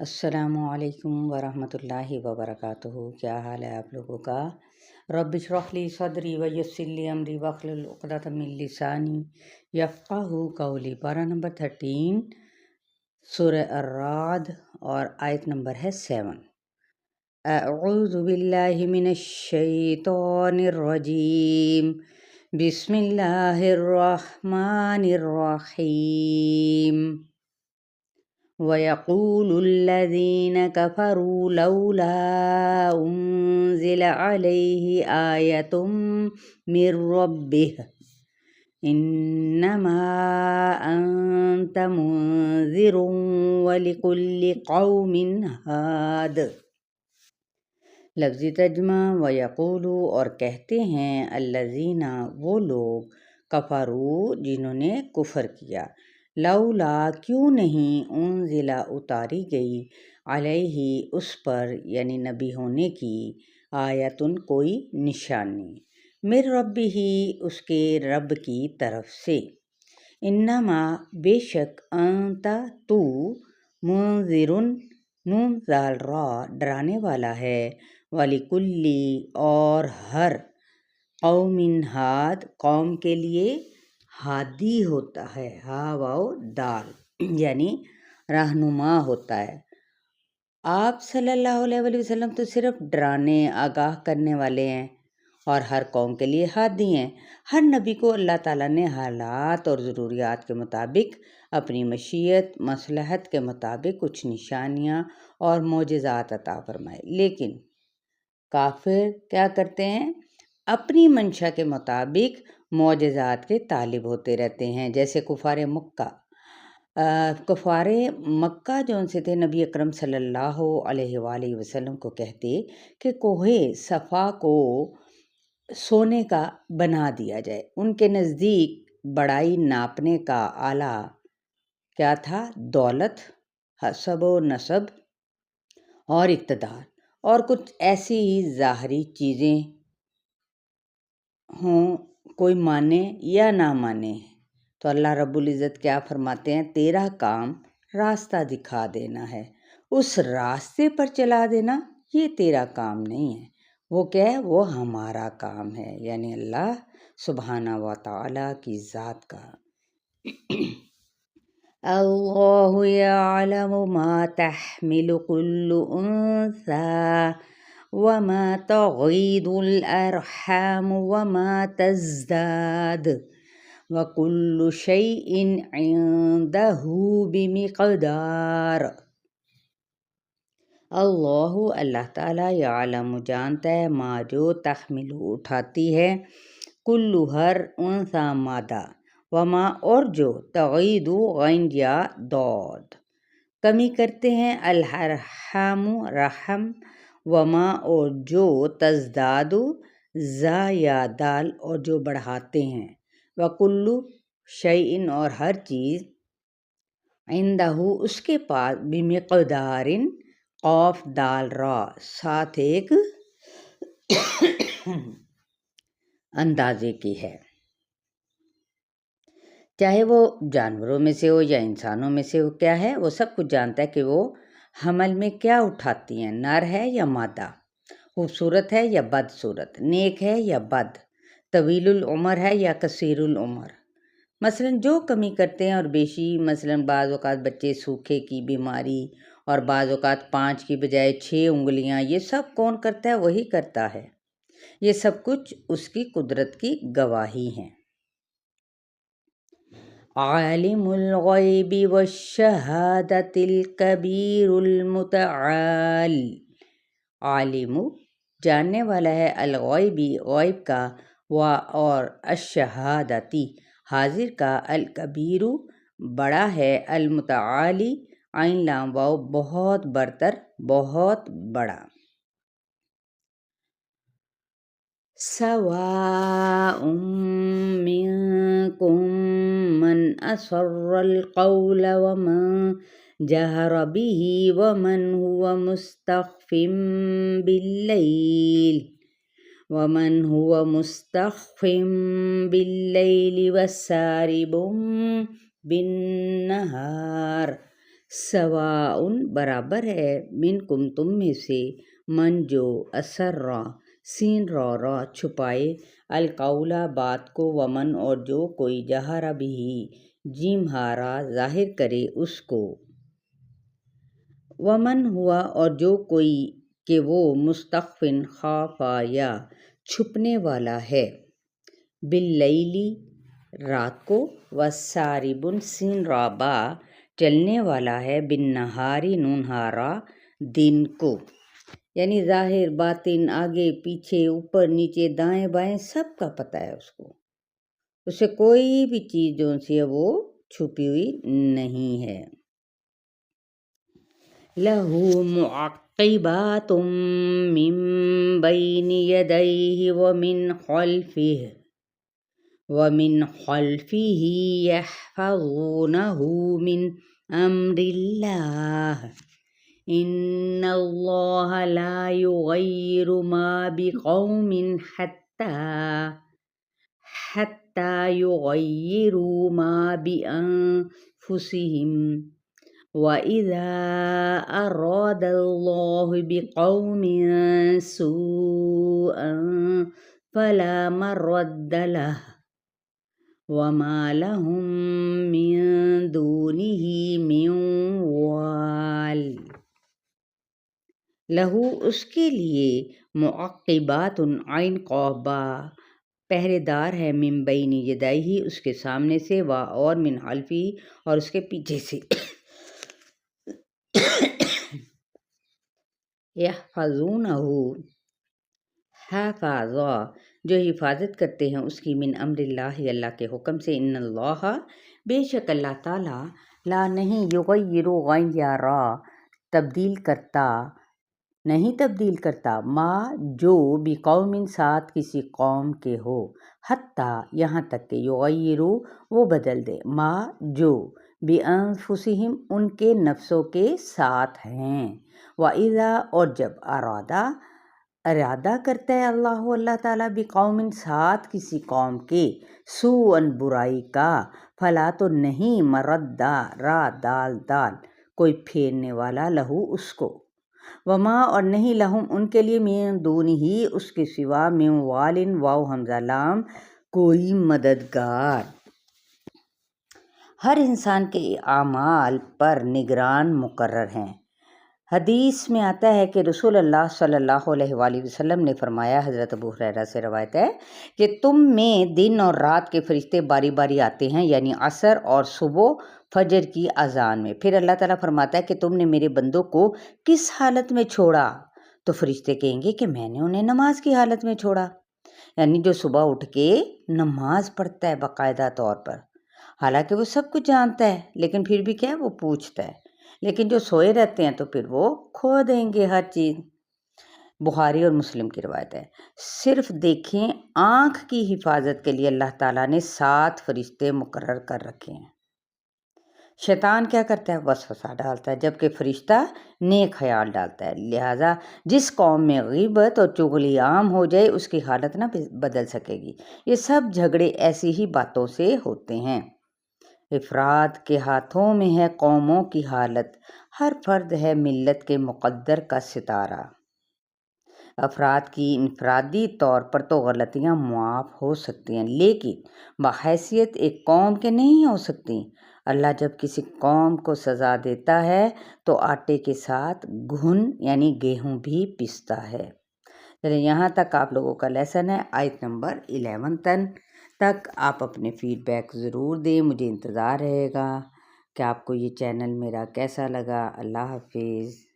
السلام علیکم ورحمۃ اللہ وبرکاتہ۔ کیا حال ہے آپ لوگوں کا؟ رب اشرح لی صدری ویسر لی امری واحلل عقدۃ من لسانی یفقہوا قولی۔ پارہ نمبر 13 سورہ الرعد اور آیت نمبر ہے 7۔ اعوذ باللہ من الشیطان الرجیم، بسم اللہ الرحمن الرحیم۔ وَيَقُولُ الَّذِينَ كَفَرُوا لَوْلَا أُنزِلَ عَلَيْهِ آيَةٌ مِّن رَّبِّهِ إِنَّمَا أَنتَ مُنذِرٌ وَلِكُلِّ قَوْمٍ هَادٍ۔ لفظی ترجمہ وَيَقُولُ اور کہتے ہیں الَّذِينَ وہ لوگ کفروا جنہوں نے کفر کیا، لولا کیوں نہیں انزلہ اتاری گئی علیہ اس پر یعنی نبی ہونے کی آیتن کوئی نشانی، من ربہ اس کے رب کی طرف سے، انما بے شک انت تو منذرن نون زال را ڈرانے والا ہے، وَلِكُلِّ اور ہر قوم ہاد قوم کے لیے ہادی ہوتا ہے، ہا واو دال یعنی رہنما ہوتا ہے۔ آپ صلی اللہ علیہ وآلہ وسلم تو صرف ڈرانے آگاہ کرنے والے ہیں اور ہر قوم کے لیے ہادی ہیں۔ ہر نبی کو اللہ تعالیٰ نے حالات اور ضروریات کے مطابق اپنی مشیت مصلحت کے مطابق کچھ نشانیاں اور معجزات عطا فرمائے، لیکن کافر کیا کرتے ہیں؟ اپنی منشا کے مطابق معجزات کے طالب ہوتے رہتے ہیں، جیسے کفار مکہ جو ان سے تھے نبی اکرم صلی اللہ علیہ وآلہ وسلم کو کہتے کہ کوہ صفا کو سونے کا بنا دیا جائے۔ ان کے نزدیک بڑائی ناپنے کا آلہ کیا تھا؟ دولت، حسب و نسب اور اقتدار، اور کچھ ایسی ہی ظاہری چیزیں ہوں، کوئی مانے یا نہ مانے۔ تو اللہ رب العزت کیا فرماتے ہیں؟ تیرا کام راستہ دکھا دینا ہے، اس راستے پر چلا دینا یہ تیرا کام نہیں ہے، وہ کیا ہے؟ وہ ہمارا کام ہے، یعنی اللہ سبحانہ و تعالی کی ذات کا۔ اللہ یعلم ما تحمل کل انثی وما تغید الارحام وما تزداد وَكُلُّ شَيْءٍ عِندَهُ بِمِقْدَارٍ۔ اللہ تعالیٰ یعلم جانتا ہے ما جو تحمل اٹھاتی ہے، کل ہر انثی مادہ، وما اور جو تغید غین یا ضاد کمی کرتے ہیں، الارحام رحم، وما اور جو تزداد زا یا دال اور جو بڑھاتے ہیں، وَكُلُّ شَيْءٍ اور ہر چیز، عندہ اس کے پاس، بمقدارٍ قاف دال را ساتھ ایک اندازے کی ہے، چاہے وہ جانوروں میں سے ہو یا انسانوں میں سے ہو، کیا ہے؟ وہ سب کچھ جانتا ہے کہ وہ حمل میں کیا اٹھاتی ہیں، نر ہے یا مادہ، خوبصورت ہے یا بدصورت، نیک ہے یا بد، طویل العمر ہے یا قصیر العمر، مثلاً جو کمی کرتے ہیں اور بیشی، مثلاً بعض اوقات بچے سوکھے کی بیماری اور بعض اوقات 5 کی بجائے 6 انگلیاں، یہ سب کون کرتا ہے؟ وہی کرتا ہے، یہ سب کچھ اس کی قدرت کی گواہی ہیں۔ عالم الغیب والشہادۃ الکبیر المتعال، عالم جاننے والا ہے، الغیبی غیب کا، اور الشہادتی حاضر کا، الکبیر بڑا ہے، المتعالی عین لام واو بہت برتر بہت بڑا۔ سواء منکم من اسر القول ومن جہر به ومن هو مستخف باللیل وسارب بالنہار، سواء برابر ہے منکم تم میں سے من جو اسرا سین را چھپائے القولا بات کو ومن اور جو کوئی جہر بھی جیم ہارا ظاہر کرے اس کو ومن ہوا اور جو کوئی کہ وہ مستخفن خافا یا چھپنے والا ہے باللیلی رات کو وساربن سین رابا چلنے والا ہے بالنہاری نونہارا دن کو، یعنی ظاہر باطن آگے پیچھے اوپر نیچے دائیں بائیں سب کا پتہ ہے اس کو، اسے کوئی بھی چیز جو سی ہے وہ چھپی ہوئی نہیں ہے۔ لَهُ مُعَقِّبَاتٌ مِّن بَيْنِ يَدَيْهِ وَمِنْ خَلْفِهِ يَحْفَظُونَهُ مِنْ أَمْرِ اللَّهِ إِنَّ اللَّهَ لَا يُغَيِّرُ مَا بِقَوْمٍ حَتَّى يُغَيِّرُوا مَا بِأَنفُسِهِمْ وَإِذَا أَرَادَ اللَّهُ بِقَوْمٍ سُوءًا فَلَا مَرَدَّ لَهُ وَمَا لَهُم مِّن دُونِهِ مِن وَالٍ۔ لہو اس کے لیے معقبات عین قاف با پہرے دار ہے من بین یدیہ اس کے سامنے سے اور من خلفہ اور اس کے پیچھے سے یحفظونہ حفاظا جو حفاظت کرتے ہیں اس کی من امر اللہ اللہ کے حکم سے، ان اللہ بے شک اللہ تعالیٰ لا نہیں یغیر غیرا نہیں تبدیل کرتا ما جو بقوم ساتھ کسی قوم کے ہو، حتیٰ یہاں تک کہ یغیرو وہ بدل دے ما جو بانفسہم ان کے نفسوں کے ساتھ ہیں، وَإِذَا اور جب ارادہ کرتا ہے اللہ تعالیٰ بقوم ساتھ کسی قوم کے سوءً برائی کا فلا تو نہیں مردا را دال کوئی پھیرنے والا لہو اس کو، وما اور نہیں لہم ان کے لیے من دونہ اس کے سوا من والن واو حمزہ لام کوئی مددگار۔ ہر انسان کے اعمال پر نگران مقرر ہیں۔ حدیث میں آتا ہے کہ رسول اللہ صلی اللہ علیہ وآلہ وسلم نے فرمایا، حضرت ابو ہریرہ سے روایت ہے کہ تم میں دن اور رات کے فرشتے باری باری آتے ہیں، یعنی عصر اور صبح فجر کی اذان میں، پھر اللہ تعالیٰ فرماتا ہے کہ تم نے میرے بندوں کو کس حالت میں چھوڑا؟ تو فرشتے کہیں گے کہ میں نے انہیں نماز کی حالت میں چھوڑا، یعنی جو صبح اٹھ کے نماز پڑھتا ہے باقاعدہ طور پر، حالانکہ وہ سب کچھ جانتا ہے لیکن پھر بھی کیا ہے وہ پوچھتا ہے، لیکن جو سوئے رہتے ہیں تو پھر وہ کھو دیں گے ہر چیز۔ بخاری اور مسلم کی روایت ہے۔ صرف دیکھیں آنکھ کی حفاظت کے لیے اللہ تعالیٰ نے 7 فرشتے مقرر کر رکھے ہیں۔ شیطان کیا کرتا ہے؟ وسوسہ ڈالتا ہے، جبکہ فرشتہ نیک خیال ڈالتا ہے، لہٰذا جس قوم میں غیبت اور چغلی عام ہو جائے اس کی حالت نہ بدل سکے گی۔ یہ سب جھگڑے ایسی ہی باتوں سے ہوتے ہیں۔ افراد کے ہاتھوں میں ہے قوموں کی حالت، ہر فرد ہے ملت کے مقدر کا ستارہ۔ افراد کی انفرادی طور پر تو غلطیاں معاف ہو سکتی ہیں لیکن بحیثیت ایک قوم کے نہیں ہو سکتی۔ اللہ جب کسی قوم کو سزا دیتا ہے تو آٹے کے ساتھ گھن یعنی گیہوں بھی پیستا ہے۔ یہاں تک آپ لوگوں کا لیسن ہے، آیت نمبر 11 تک آپ اپنے فیڈ بیک ضرور دیں، مجھے انتظار رہے گا کہ آپ کو یہ چینل میرا کیسا لگا۔ اللہ حافظ۔